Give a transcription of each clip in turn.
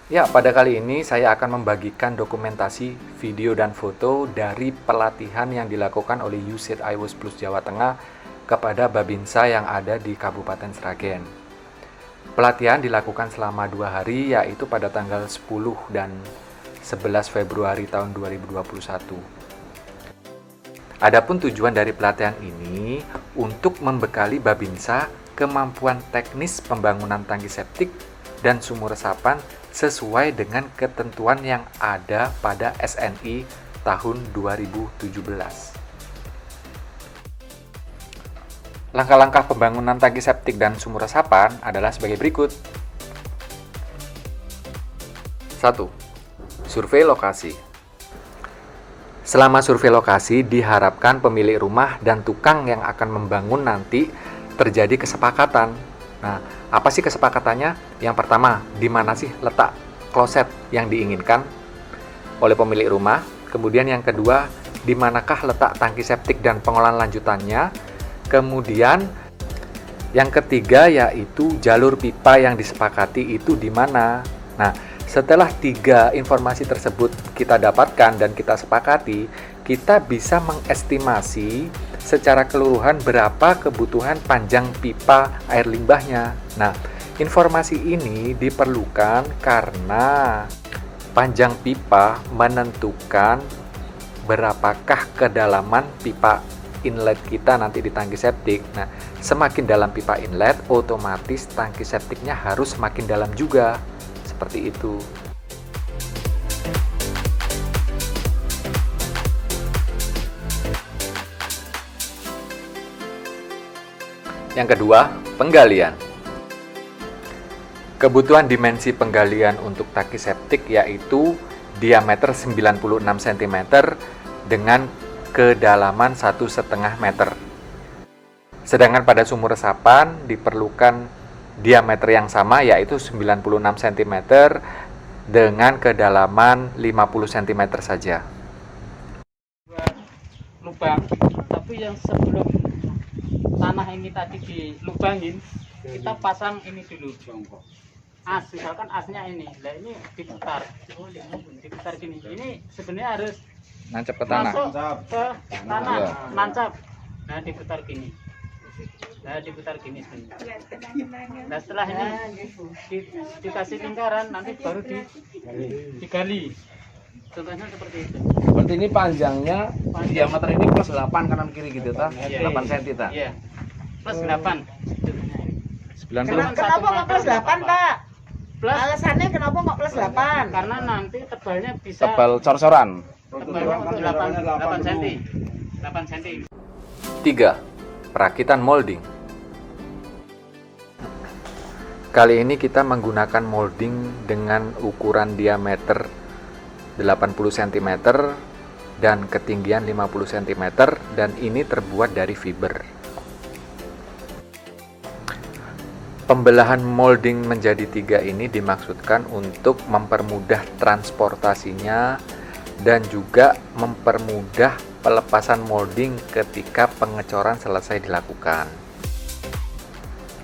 Ya, pada kali ini saya akan membagikan dokumentasi, video, dan foto dari pelatihan yang dilakukan oleh USAID IWOS Plus Jawa Tengah kepada Babinsa yang ada di Kabupaten Sragen. Pelatihan dilakukan selama 2 hari, yaitu pada tanggal 10 dan 11 Februari tahun 2021. Adapun tujuan dari pelatihan ini untuk membekali Babinsa kemampuan teknis pembangunan tangki septik dan sumur resapan sesuai dengan ketentuan yang ada pada SNI tahun 2017. Langkah-langkah pembangunan tangki septik dan sumur resapan adalah sebagai berikut. 1. Survei lokasi. Selama survei lokasi, diharapkan pemilik rumah dan tukang yang akan membangun nanti terjadi kesepakatan. Nah, apa sih kesepakatannya? Yang pertama, di mana sih letak kloset yang diinginkan oleh pemilik rumah? Kemudian yang kedua, di manakah letak tangki septik dan pengolahan lanjutannya? Kemudian yang ketiga yaitu jalur pipa yang disepakati itu di mana. Nah, setelah 3 informasi tersebut kita dapatkan dan kita sepakati, kita bisa mengestimasi secara keseluruhan berapa kebutuhan panjang pipa air limbahnya. Nah, informasi ini diperlukan karena panjang pipa menentukan berapakah kedalaman pipa inlet kita nanti di tangki septik. Nah, semakin dalam pipa inlet, otomatis tangki septiknya harus semakin dalam juga. Seperti itu. Yang kedua, penggalian. Kebutuhan dimensi penggalian untuk tangki septik yaitu diameter 96 cm dengan kedalaman 1,5 meter. Sedangkan pada sumur resapan diperlukan diameter yang sama yaitu 96 cm dengan kedalaman 50 cm saja. Lubang, tapi yang sebelum tanah ini tadi dilubangin, kita pasang ini dulu. As, misalkan asnya ini, nah ini diputar gini. Ini sebenarnya harus Nancap ke tanah. masuk ke tanah, nancap. Nah diputar gini. Nah setelah ini dikasih lingkaran, nanti baru digali. Contohnya seperti itu. Berarti ini panjangnya diameter ini plus 8 kanan kiri gitu ta? Iya. 8 cm ta? Iya. Plus 8. 90. Kenapa kok plus 8, Pak? Plus, Alasannya kenapa kok plus 8? karena nanti tebalnya bisa Tebal cor-coran. tebalnya untuk 8 cm. 8 cm. 3. Perakitan molding. Kali ini kita menggunakan molding dengan ukuran diameter 80 cm dan ketinggian 50 cm dan ini terbuat dari fiber. Pembelahan molding menjadi 3 ini dimaksudkan untuk mempermudah transportasinya dan juga mempermudah pelepasan molding ketika pengecoran selesai dilakukan.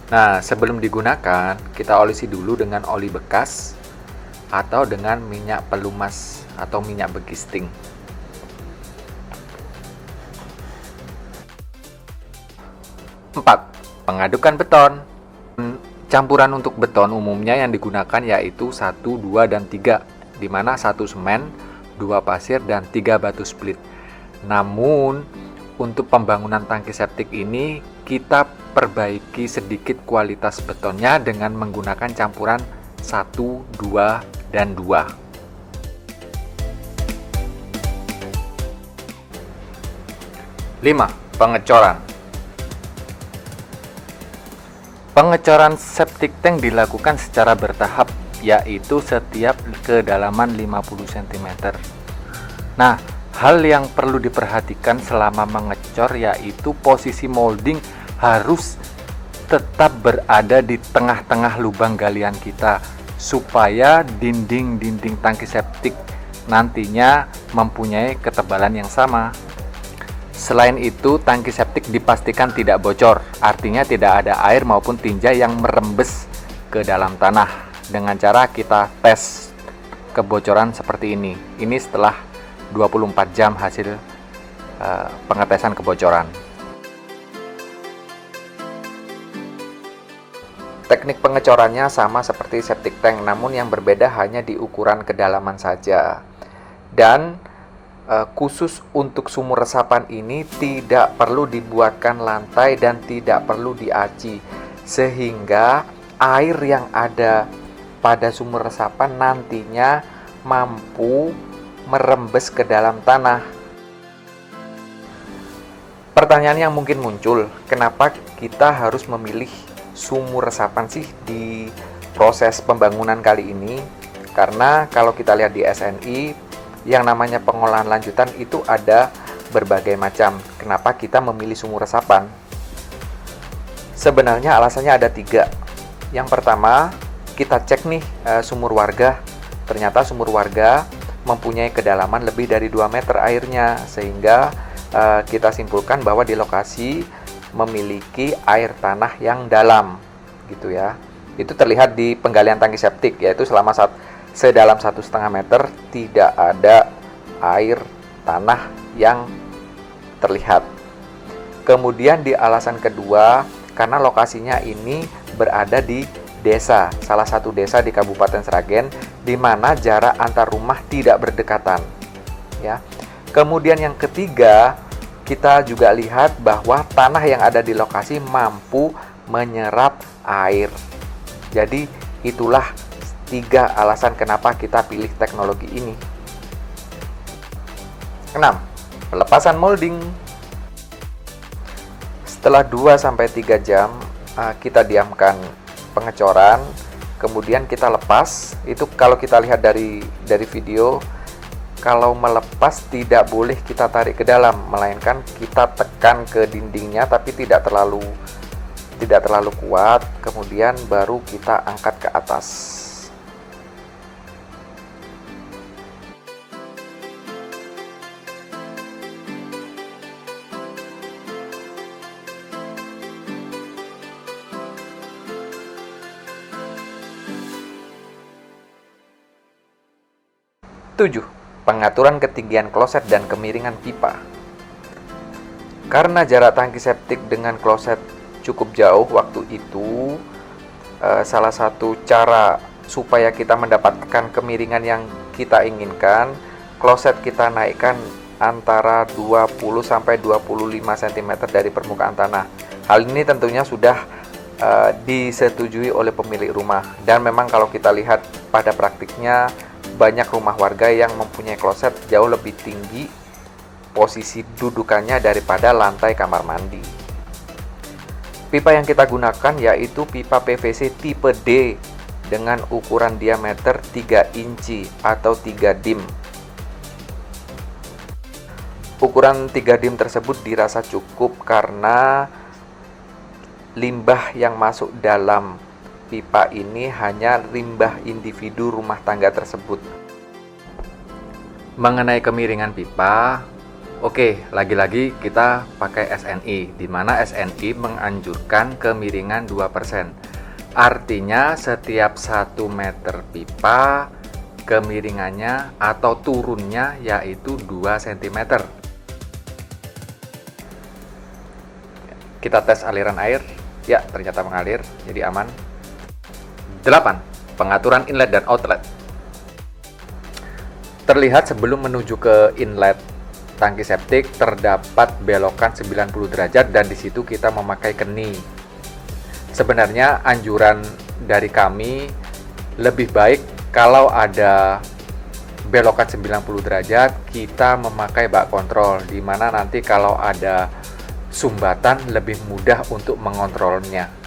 Nah, sebelum digunakan, kita olesi dulu dengan oli bekas atau dengan minyak pelumas atau minyak begisting. Empat, pengadukan beton. Campuran untuk beton umumnya yang digunakan yaitu 1, 2, dan 3, di mana 1 semen, 2 pasir, dan 3 batu split. Namun, untuk pembangunan tangki septik ini, kita perbaiki sedikit kualitas betonnya dengan menggunakan campuran 1, 2, dan 2. Lima, pengecoran. Pengecoran septic tank dilakukan secara bertahap, yaitu setiap kedalaman 50 cm. Nah, hal yang perlu diperhatikan selama mengecor yaitu posisi molding harus tetap berada di tengah-tengah lubang galian kita supaya dinding-dinding tangki septik nantinya mempunyai ketebalan yang sama. Selain itu, tangki septik dipastikan tidak bocor, artinya tidak ada air maupun tinja yang merembes ke dalam tanah. Dengan cara kita tes kebocoran seperti ini. Ini setelah 24 jam hasil pengetesan kebocoran. Teknik pengecorannya sama seperti septic tank, namun yang berbeda hanya di ukuran kedalaman saja. Dan khusus untuk sumur resapan ini tidak perlu dibuatkan lantai dan tidak perlu diaci, sehingga air yang ada pada sumur resapan nantinya mampu merembes ke dalam tanah. Pertanyaan yang mungkin muncul, kenapa kita harus memilih sumur resapan sih di proses pembangunan kali ini? Karena kalau kita lihat di SNI, yang namanya pengolahan lanjutan itu ada berbagai macam. Kenapa kita memilih sumur resapan? Sebenarnya alasannya ada 3. Yang pertama, kita cek nih sumur warga. Ternyata sumur warga mempunyai kedalaman lebih dari 2 meter airnya, sehingga kita simpulkan bahwa di lokasi memiliki air tanah yang dalam, gitu ya. Itu terlihat di penggalian tangki septik, yaitu selama sedalam 1,5 meter tidak ada air tanah yang terlihat. Kemudian di alasan kedua, karena lokasinya ini berada di desa, salah satu desa di Kabupaten Sragen, di mana jarak antar rumah tidak berdekatan. Ya. Kemudian yang ketiga, kita juga lihat bahwa tanah yang ada di lokasi mampu menyerap air. Jadi itulah 3 alasan kenapa kita pilih teknologi ini. 6. Pelepasan molding. Setelah 2-3 jam kita diamkan pengecoran, kemudian kita lepas. Itu kalau kita lihat dari video, kalau melepas tidak boleh kita tarik ke dalam, melainkan kita tekan ke dindingnya tapi tidak terlalu kuat, kemudian baru kita angkat ke atas. Tujuh, pengaturan ketinggian kloset dan kemiringan pipa. Karena jarak tangki septik dengan kloset cukup jauh waktu itu, salah satu cara supaya kita mendapatkan kemiringan yang kita inginkan, kloset kita naikkan antara 20-25 cm dari permukaan tanah. Hal ini tentunya sudah disetujui oleh pemilik rumah, dan memang kalau kita lihat pada praktiknya banyak rumah warga yang mempunyai kloset jauh lebih tinggi posisi dudukannya daripada lantai kamar mandi. Pipa yang kita gunakan yaitu pipa PVC tipe D dengan ukuran diameter 3 inci atau 3 dim. Ukuran 3 dim tersebut dirasa cukup karena limbah yang masuk dalam pipa ini hanya limbah individu rumah tangga tersebut. Mengenai kemiringan pipa, oke, lagi-lagi kita pakai SNI, di mana SNI menganjurkan kemiringan 2%. Artinya setiap 1 meter pipa kemiringannya atau turunnya yaitu 2 cm. Kita tes aliran air, ya ternyata mengalir, jadi aman. 8. Pengaturan inlet dan outlet. Terlihat sebelum menuju ke inlet tangki septik terdapat belokan 90 derajat dan di situ kita memakai keni. Sebenarnya anjuran dari kami lebih baik kalau ada belokan 90 derajat kita memakai bak kontrol, di mana nanti kalau ada sumbatan lebih mudah untuk mengontrolnya.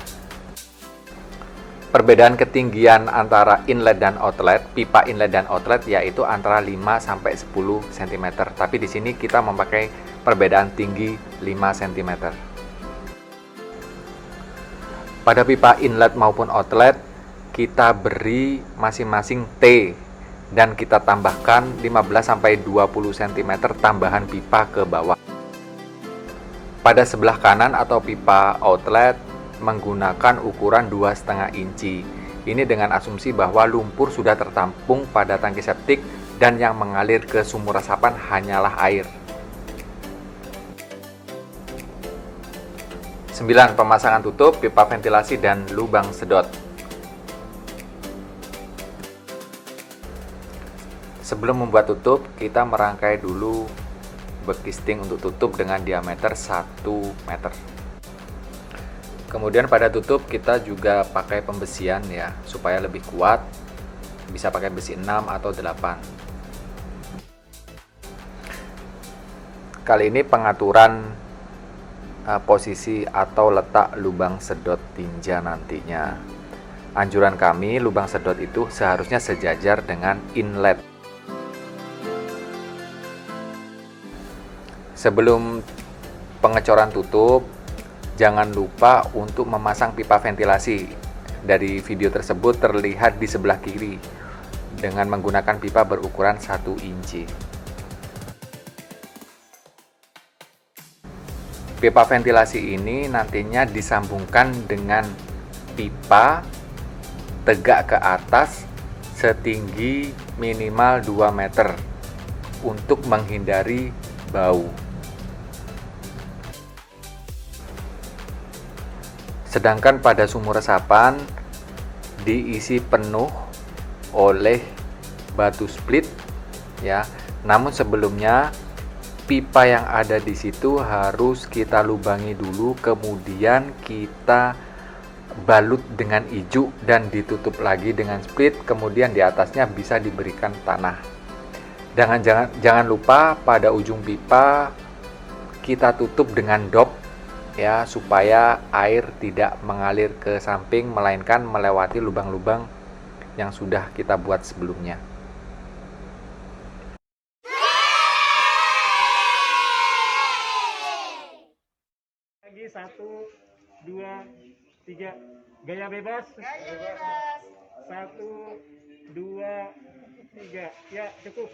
Perbedaan ketinggian antara inlet dan outlet, pipa inlet dan outlet yaitu antara 5-10 cm. Tapi di sini kita memakai perbedaan tinggi 5 cm. Pada pipa inlet maupun outlet, kita beri masing-masing T dan kita tambahkan 15-20 cm tambahan pipa ke bawah. Pada sebelah kanan atau pipa outlet menggunakan ukuran 2,5 inci, Ini dengan asumsi bahwa lumpur sudah tertampung pada tangki septik dan yang mengalir ke sumur resapan hanyalah air. 9. Pemasangan tutup, pipa ventilasi, dan lubang sedot. Sebelum membuat tutup, kita merangkai dulu bekisting untuk tutup dengan diameter 1 meter. Kemudian pada tutup kita juga pakai pembesian ya, supaya lebih kuat. Bisa pakai besi 6 atau 8. Kali ini pengaturan posisi atau letak lubang sedot tinja nantinya. Anjuran kami, lubang sedot itu seharusnya sejajar dengan inlet. Sebelum pengecoran tutup, jangan lupa untuk memasang pipa ventilasi. Dari video tersebut terlihat di sebelah kiri dengan menggunakan pipa berukuran 1 inci. Pipa ventilasi ini nantinya disambungkan dengan pipa tegak ke atas setinggi minimal 2 meter untuk menghindari bau. Sedangkan pada sumur resapan diisi penuh oleh batu split ya. Namun sebelumnya pipa yang ada di situ harus kita lubangi dulu, kemudian kita balut dengan ijuk dan ditutup lagi dengan split, kemudian di atasnya bisa diberikan tanah. Jangan lupa pada ujung pipa kita tutup dengan dop ya, supaya air tidak mengalir ke samping melainkan melewati lubang-lubang yang sudah kita buat sebelumnya. Lagi 1, 2, 3, gaya bebas. 1, 2, 3, ya cukup.